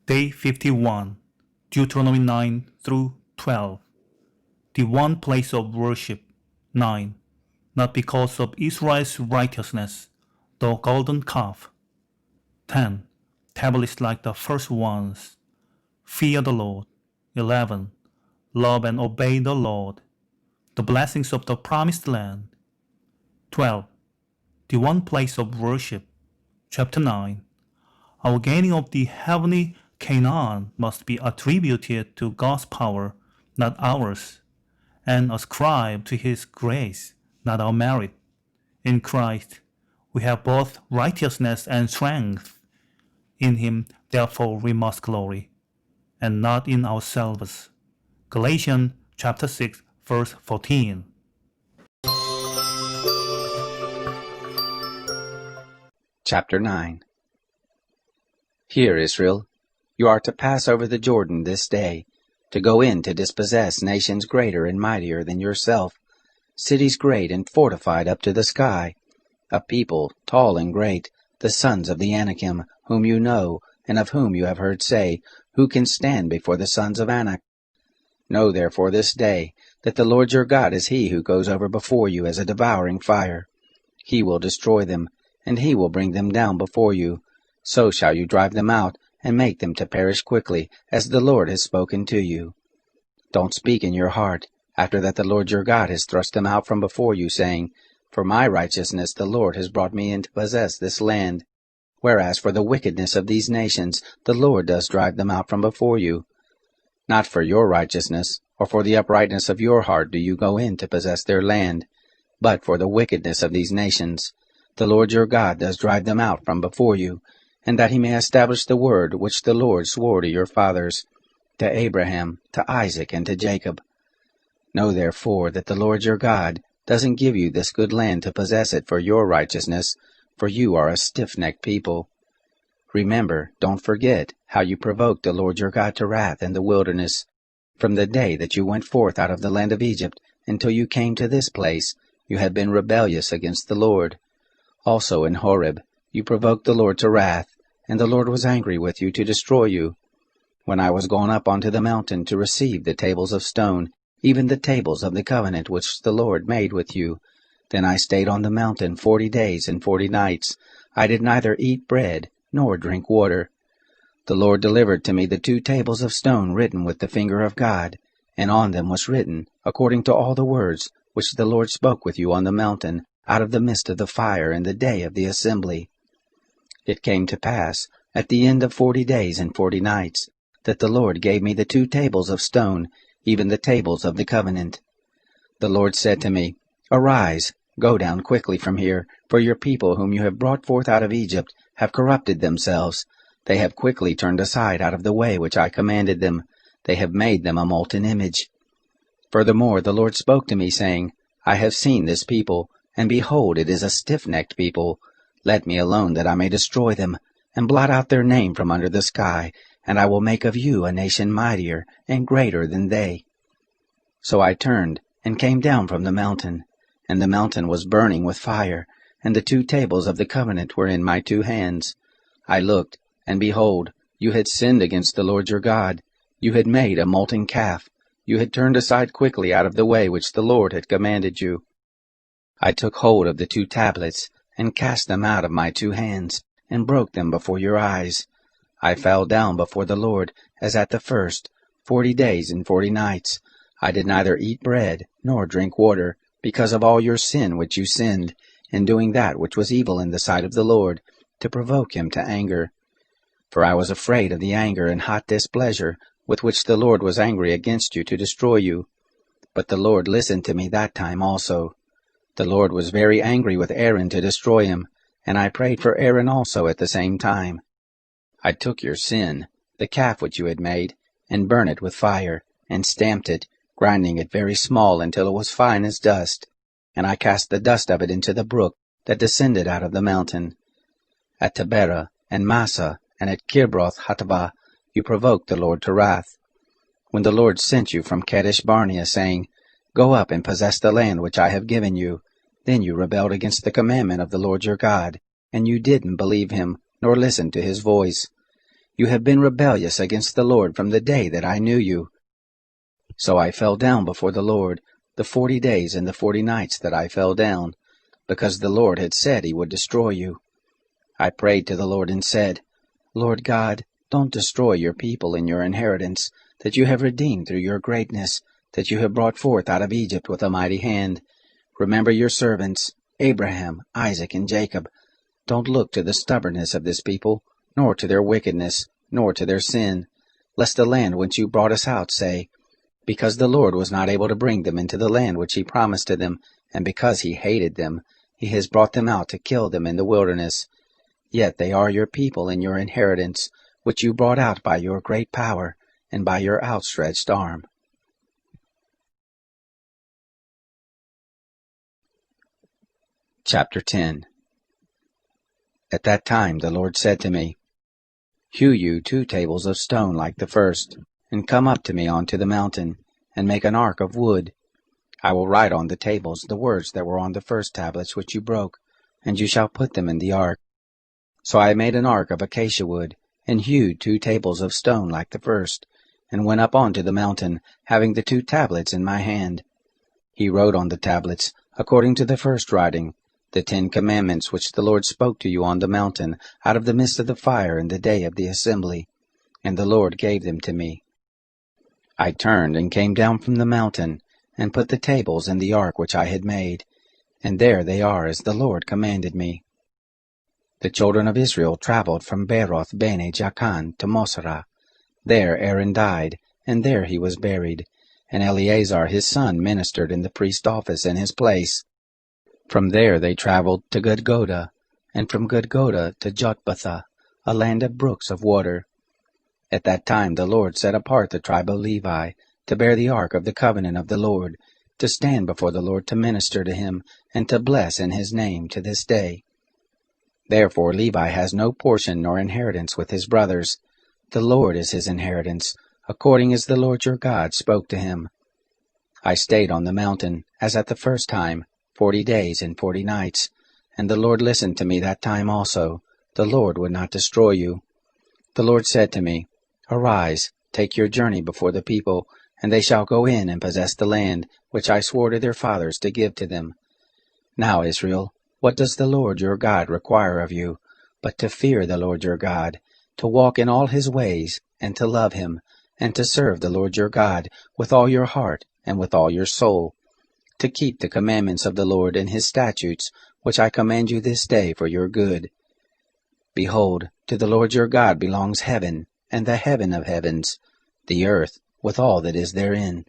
Day 51, Deuteronomy 9 through 12. The one place of worship. 9. Not because of Israel's righteousness, the golden calf. 10. Tablets like the first ones. Fear the Lord. 11. Love and obey the Lord. The blessings of the promised land. 12. The one place of worship. Chapter 9. Our gaining of the heavenly Canaan must be attributed to God's power, not ours, and ascribed to His grace, not our merit. In Christ, we have both righteousness and strength. In Him, therefore, we must glory, and not in ourselves. Galatians chapter 6, verse 14. Chapter 9. Hear, Israel, you are to pass over the Jordan this day, to go in to dispossess nations greater and mightier than yourself, cities great and fortified up to the sky, a people tall and great, the sons of the Anakim, whom you know, and of whom you have heard say, who can stand before the sons of Anak? Know therefore this day, that the Lord your God is He who goes over before you as a devouring fire. He will destroy them, and He will bring them down before you. So shall you drive them out, and make them to perish quickly, as the Lord has spoken to you. Don't speak in your heart, after that the Lord your God has thrust them out from before you, saying, For my righteousness the Lord has brought me in to possess this land. Whereas for the wickedness of these nations the Lord does drive them out from before you. Not for your righteousness, or for the uprightness of your heart do you go in to possess their land, but for the wickedness of these nations. The Lord your God does drive them out from before you, and that He may establish the word which the Lord swore to your fathers, to Abraham, to Isaac, and to Jacob. Know therefore that the Lord your God doesn't give you this good land to possess it for your righteousness, for you are a stiff-necked people. Remember, don't forget, how you provoked the Lord your God to wrath in the wilderness, from the day that you went forth out of the land of Egypt until you came to this place. You have been rebellious against the Lord. Also in Horeb you provoked the Lord to wrath, and the Lord was angry with you to destroy you. When I was gone up onto the mountain to receive the tables of stone, even the tables of the covenant which the Lord made with you, then I stayed on the mountain 40 days and 40 nights. I did neither eat bread nor drink water. The Lord delivered to me the 2 tables of stone written with the finger of God, and on them was written, according to all the words which the Lord spoke with you on the mountain, out of the midst of the fire in the day of the assembly. It came to pass, at the end of 40 days and 40 nights, that the Lord gave me the 2 tables of stone, even the tables of the covenant. The Lord said to me, Arise, go down quickly from here, for your people whom you have brought forth out of Egypt have corrupted themselves. They have quickly turned aside out of the way which I commanded them. They have made them a molten image. Furthermore the Lord spoke to me, saying, I have seen this people, and behold, it is a stiff-necked people. Let me alone that I may destroy them, and blot out their name from under the sky, and I will make of you a nation mightier and greater than they. So I turned, and came down from the mountain, and the mountain was burning with fire, and the 2 tables of the covenant were in my 2 hands. I looked, and behold, you had sinned against the Lord your God. You had made a molten calf. You had turned aside quickly out of the way which the Lord had commanded you. I took hold of the 2 tablets, and cast them out of my 2 hands, and broke them before your eyes. I fell down before the Lord, as at the first, 40 days and 40 nights. I did neither eat bread nor drink water, because of all your sin which you sinned, in doing that which was evil in the sight of the Lord, to provoke Him to anger. For I was afraid of the anger and hot displeasure with which the Lord was angry against you to destroy you. But the Lord listened to me that time also. The Lord was very angry with Aaron to destroy him, and I prayed for Aaron also at the same time. I took your sin, the calf which you had made, and burnt it with fire, and stamped it, grinding it very small until it was fine as dust, and I cast the dust of it into the brook that descended out of the mountain. At Taberah, and Massah, and at Kibroth Hattaavah, you provoked the Lord to wrath. When the Lord sent you from Kadesh Barnea, saying, Go up and possess the land which I have given you, then you rebelled against the commandment of the Lord your God, and you didn't believe Him, nor listen to His voice. You have been rebellious against the Lord from the day that I knew you. So I fell down before the Lord, the 40 days and the 40 nights that I fell down, because the Lord had said he would destroy you. I prayed to the Lord and said, Lord God, don't destroy your people and your inheritance, that you have redeemed through your greatness, that you have brought forth out of Egypt with a mighty hand. Remember your servants, Abraham, Isaac, and Jacob. Don't look to the stubbornness of this people, nor to their wickedness, nor to their sin, lest the land whence you brought us out say, because the Lord was not able to bring them into the land which he promised to them, and because he hated them, he has brought them out to kill them in the wilderness. Yet they are your people and your inheritance, which you brought out by your great power, and by your outstretched arm. Chapter 10. At that time the Lord said to me, Hew you 2 tables of stone like the first, and come up to me onto the mountain, and make an ark of wood. I will write on the tables the words that were on the first tablets which you broke, and you shall put them in the ark. So I made an ark of acacia wood, and hewed 2 tables of stone like the first, and went up onto the mountain, having the 2 tablets in my hand. He wrote on the tablets, according to the first writing, the 10 commandments which the Lord spoke to you on the mountain, out of the midst of the fire in the day of the assembly. And the Lord gave them to me. I turned and came down from the mountain, and put the tables in the ark which I had made, and there they are as the Lord commanded me. The children of Israel traveled from Beroth Bene Jaakan to Mosera. There Aaron died, and there he was buried, and Eleazar his son ministered in the priest's office in his place. From there they traveled to Gudgoda, and from Gudgoda to Jotbatha, a land of brooks of water. At that time the Lord set apart the tribe of Levi, to bear the ark of the covenant of the Lord, to stand before the Lord to minister to him, and to bless in his name to this day. Therefore Levi has no portion nor inheritance with his brothers. The Lord is his inheritance, according as the Lord your God spoke to him. I stayed on the mountain, as at the first time, 40 days and 40 nights, and the Lord listened to me that time also. The Lord would not destroy you. The Lord said to me, Arise, take your journey before the people, and they shall go in and possess the land, which I swore to their fathers to give to them. Now, Israel, what does the Lord your God require of you, but to fear the Lord your God, to walk in all his ways, and to love him, and to serve the Lord your God with all your heart and with all your soul, to keep the commandments of the Lord and his statutes, which I command you this day for your good? Behold, to the Lord your God belongs heaven, and the heaven of heavens, the earth, with all that is therein.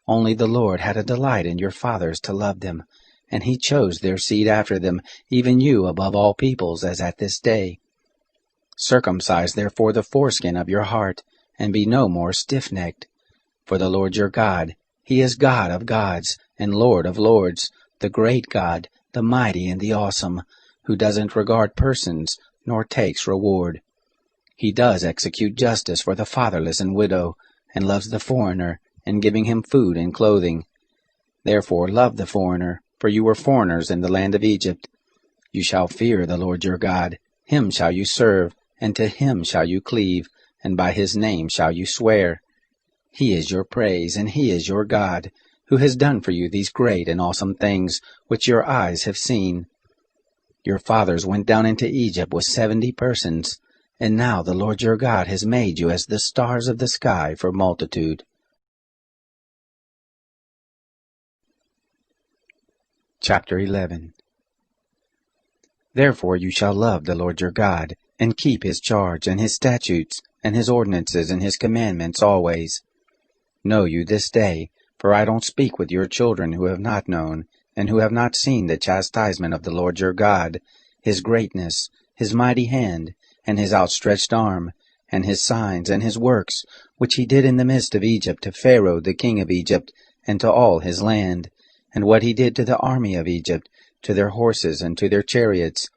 Only the Lord had a delight in your fathers to love them, and he chose their seed after them, even you above all peoples, as at this day. Circumcise therefore the foreskin of your heart, and be no more stiff-necked. For the Lord your God, he is God of gods, and Lord of lords, the great God, the mighty and the awesome, who doesn't regard persons, nor takes reward. He does execute justice for the fatherless and widow, and loves the foreigner, in giving him food and clothing. Therefore love the foreigner, for you were foreigners in the land of Egypt. You shall fear the Lord your God, him shall you serve, and to him shall you cleave, and by his name shall you swear. He is your praise, and he is your God, who has done for you these great and awesome things, which your eyes have seen. Your fathers went down into Egypt with 70 persons, and now the Lord your God has made you as the stars of the sky for multitude. Chapter 11. Therefore you shall love the Lord your God, and keep his charge, and his statutes, and his ordinances, and his commandments always. Know you this day, for I don't speak with your children who have not known, and who have not seen the chastisement of the Lord your God, his greatness, his mighty hand, and his outstretched arm, and his signs, and his works, which he did in the midst of Egypt to Pharaoh the king of Egypt, and to all his land, and what he did to the army of Egypt, to their horses and to their chariots,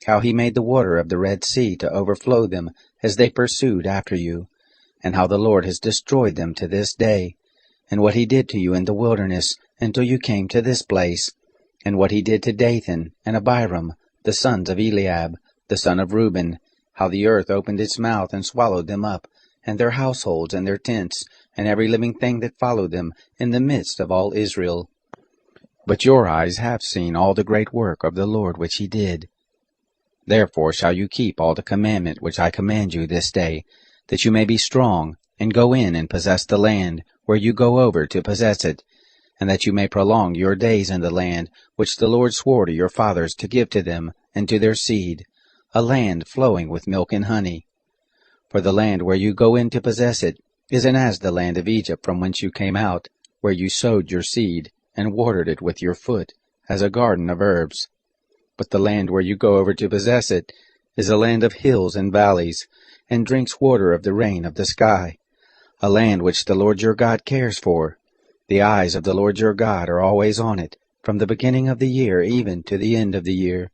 how he made the water of the Red Sea to overflow them as they pursued after you, and how the Lord has destroyed them to this day, and what he did to you in the wilderness until you came to this place, and what he did to Dathan and Abiram, the sons of Eliab, the son of Reuben, how the earth opened its mouth and swallowed them up, and their households and their tents, and every living thing that followed them, in the midst of all Israel. But your eyes have seen all the great work of the Lord which he did. Therefore shall you keep all the commandment which I command you this day, that you may be strong, and go in and possess the land, where you go over to possess it, and that you may prolong your days in the land which the Lord swore to your fathers to give to them and to their seed, a land flowing with milk and honey. For the land where you go in to possess it isn't as the land of Egypt from whence you came out, where you sowed your seed, and watered it with your foot, as a garden of herbs. But the land where you go over to possess it is a land of hills and valleys, and drinks water of the rain of the sky, a land which the Lord your God cares for. The eyes of the Lord your God are always on it, from the beginning of the year even to the end of the year.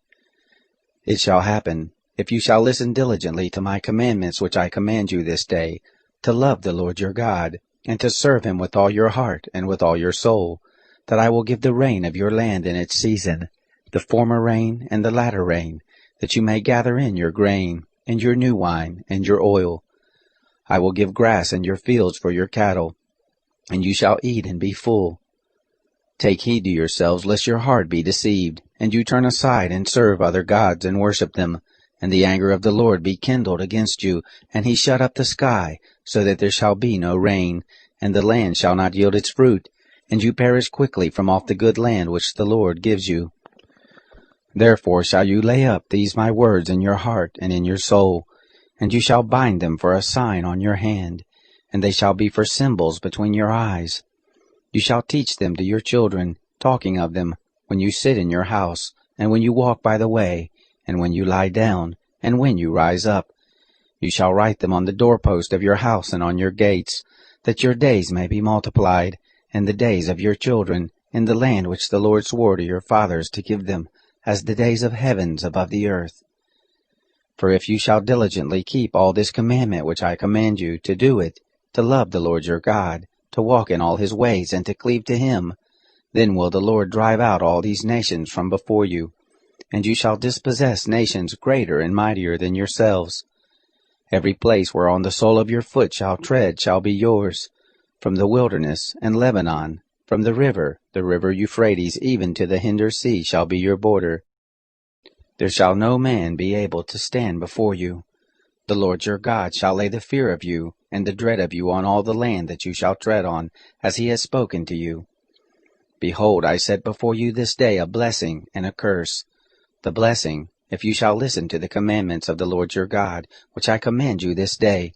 It shall happen, if you shall listen diligently to my commandments which I command you this day, to love the Lord your God, and to serve him with all your heart and with all your soul, that I will give the rain of your land in its season, the former rain and the latter rain, that you may gather in your grain, and your new wine, and your oil. I will give grass in your fields for your cattle, and you shall eat and be full. Take heed to yourselves, lest your heart be deceived, and you turn aside and serve other gods and worship them, and the anger of the Lord be kindled against you, and he shut up the sky, so that there shall be no rain, and the land shall not yield its fruit, and you perish quickly from off the good land which the Lord gives you. Therefore shall you lay up these my words in your heart and in your soul, and you shall bind them for a sign on your hand, and they shall be for symbols between your eyes. You shall teach them to your children, talking of them, when you sit in your house, and when you walk by the way, and when you lie down, and when you rise up. You shall write them on the doorpost of your house and on your gates, that your days may be multiplied, and the days of your children, in the land which the Lord swore to your fathers to give them, as the days of heavens above the earth. For if you shall diligently keep all this commandment which I command you, to do it, to love the Lord your God, to walk in all his ways, and to cleave to him, then will the Lord drive out all these nations from before you, and you shall dispossess nations greater and mightier than yourselves. Every place whereon the sole of your foot shall tread shall be yours, from the wilderness and Lebanon, from the river Euphrates, even to the hinder sea shall be your border. There shall no man be able to stand before you. The Lord your God shall lay the fear of you and the dread of you on all the land that you shall tread on, as he has spoken to you. Behold, I set before you this day a blessing and a curse. The blessing, if you shall listen to the commandments of the Lord your God, which I command you this day,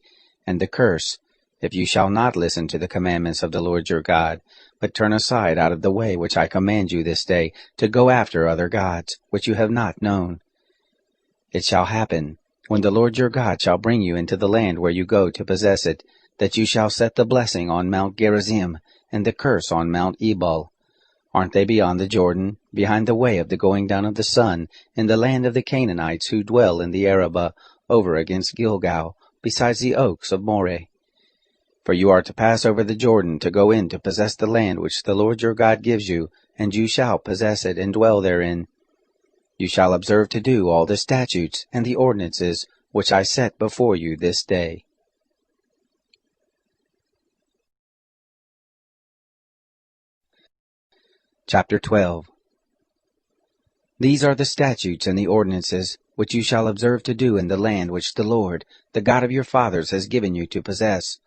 and the curse, if you shall not listen to the commandments of the Lord your God, but turn aside out of the way which I command you this day, to go after other gods, which you have not known. It shall happen, when the Lord your God shall bring you into the land where you go to possess it, that you shall set the blessing on Mount Gerizim, and the curse on Mount Ebal. Aren't they beyond the Jordan, behind the way of the going down of the sun, in the land of the Canaanites who dwell in the Arabah, over against Gilgal, besides the oaks of Moreh? For you are to pass over the Jordan to go in to possess the land which the Lord your God gives you, and you shall possess it and dwell therein. You shall observe to do all the statutes and the ordinances which I set before you this day. Chapter 12. These are the statutes and the ordinances which you shall observe to do in the land which the Lord, the God of your fathers, has given you to possess,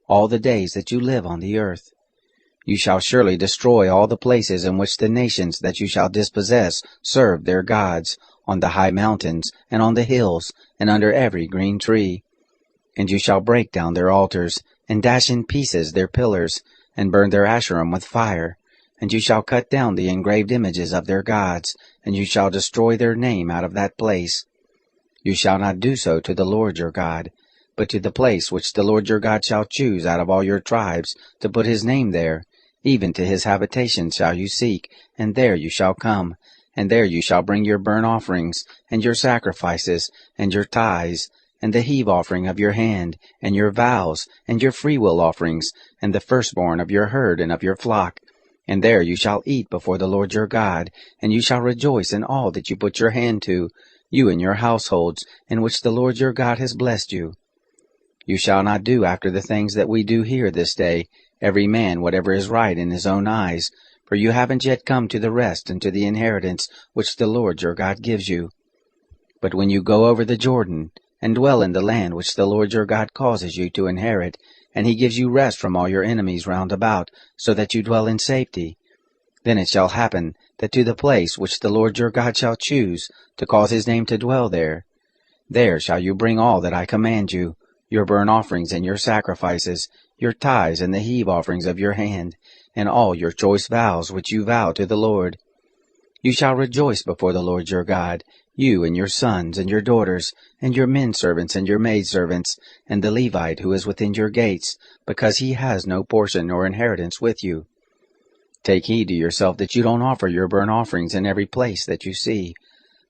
all the days that you live on the earth. You shall surely destroy all the places in which the nations that you shall dispossess serve their gods, on the high mountains, and on the hills, and under every green tree. And you shall break down their altars, and dash in pieces their pillars, and burn their Asherim with fire. And you shall cut down the engraved images of their gods, and you shall destroy their name out of that place. You shall not do so to the Lord your God, but to the place which the Lord your God shall choose out of all your tribes, to put his name there, even to his habitation shall you seek, and there you shall come, and there you shall bring your burnt offerings, and your sacrifices, and your tithes, and the heave offering of your hand, and your vows, and your freewill offerings, and the firstborn of your herd and of your flock. And there you shall eat before the Lord your God, and you shall rejoice in all that you put your hand to, you and your households, in which the Lord your God has blessed you. You shall not do after the things that we do here this day, every man whatever is right in his own eyes, for you haven't yet come to the rest and to the inheritance which the Lord your God gives you. But when you go over the Jordan, and dwell in the land which the Lord your God causes you to inherit, and he gives you rest from all your enemies round about, so that you dwell in safety, then it shall happen that to the place which the Lord your God shall choose, to cause his name to dwell there, there shall you bring all that I command you, your burnt offerings and your sacrifices, your tithes and the heave offerings of your hand, and all your choice vows which you vow to the Lord. You shall rejoice before the Lord your God, you and your sons and your daughters, and your menservants and your maidservants, and the Levite who is within your gates, because he has no portion nor inheritance with you. Take heed to yourself that you don't offer your burnt offerings in every place that you see,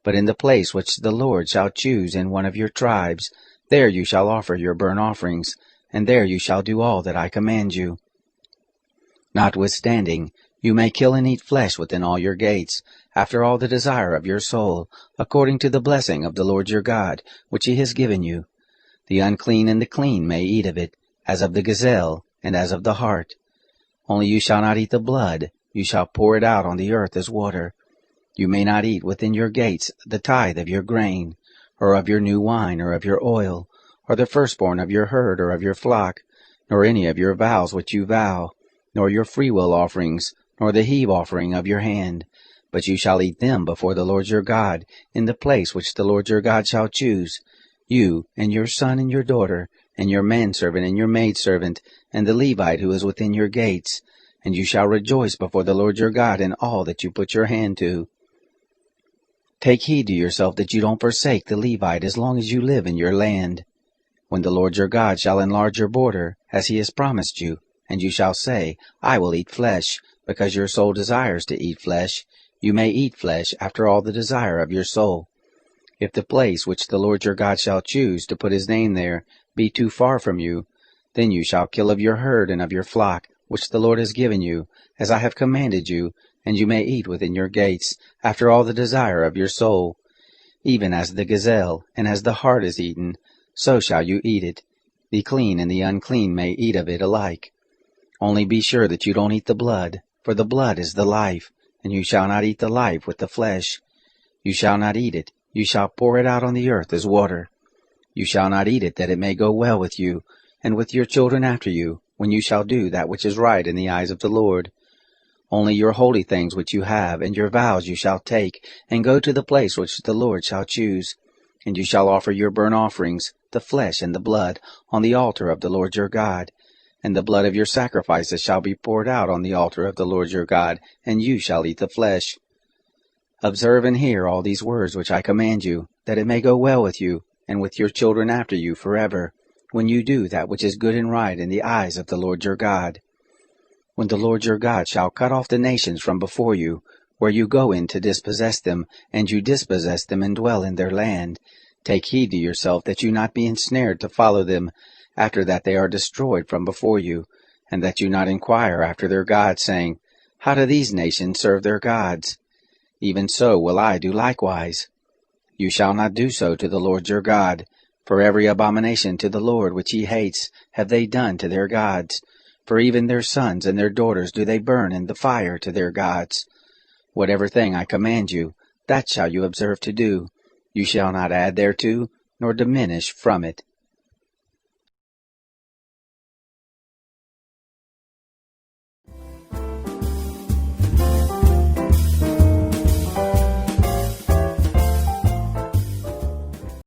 but in the place which the Lord shall choose in one of your tribes, there you shall offer your burnt offerings, and there you shall do all that I command you. Notwithstanding, you may kill and eat flesh within all your gates, after all the desire of your soul, according to the blessing of the Lord your God, which he has given you. The unclean and the clean may eat of it, as of the gazelle, and as of the hart. Only you shall not eat the blood, you shall pour it out on the earth as water. You may not eat within your gates the tithe of your grain, or of your new wine, or of your oil, or the firstborn of your herd or of your flock, nor any of your vows which you vow, nor your freewill offerings, nor the heave offering of your hand. But you shall eat them before the Lord your God, in the place which the Lord your God shall choose, you, and your son and your daughter, and your manservant and your maidservant, and the Levite who is within your gates, and you shall rejoice before the Lord your God in all that you put your hand to. Take heed to yourself that you don't forsake the Levite as long as you live in your land. When the Lord your God shall enlarge your border, as he has promised you, and you shall say, I will eat flesh, because your soul desires to eat flesh, you may eat flesh after all the desire of your soul. If the place which the Lord your God shall choose to put his name there be too far from you, then you shall kill of your herd and of your flock, which the Lord has given you, as I have commanded you, and you may eat within your gates, after all the desire of your soul. Even as the gazelle and as the hart is eaten, so shall you eat it. The clean and the unclean may eat of it alike. Only be sure that you don't eat the blood, for the blood is the life, and you shall not eat the life with the flesh. You shall not eat it, you shall pour it out on the earth as water. You shall not eat it, that it may go well with you, and with your children after you, when you shall do that which is right in the eyes of the Lord. Only your holy things which you have, and your vows you shall take, and go to the place which the Lord shall choose. And you shall offer your burnt offerings, the flesh and the blood, on the altar of the Lord your God. And the blood of your sacrifices shall be poured out on the altar of the Lord your God, and you shall eat the flesh. Observe and hear all these words which I command you, that it may go well with you, and with your children after you forever, when you do that which is good and right in the eyes of the Lord your God. When the Lord your God shall cut off the nations from before you, where you go in to dispossess them, and you dispossess them and dwell in their land, take heed to yourself that you not be ensnared to follow them, after that they are destroyed from before you, and that you not inquire after their gods, saying, How do these nations serve their gods? Even so will I do likewise. You shall not do so to the Lord your God, for every abomination to the Lord which he hates have they done to their gods, for even their sons and their daughters do they burn in the fire to their gods. Whatever thing I command you, that shall you observe to do. You shall not add thereto, nor diminish from it.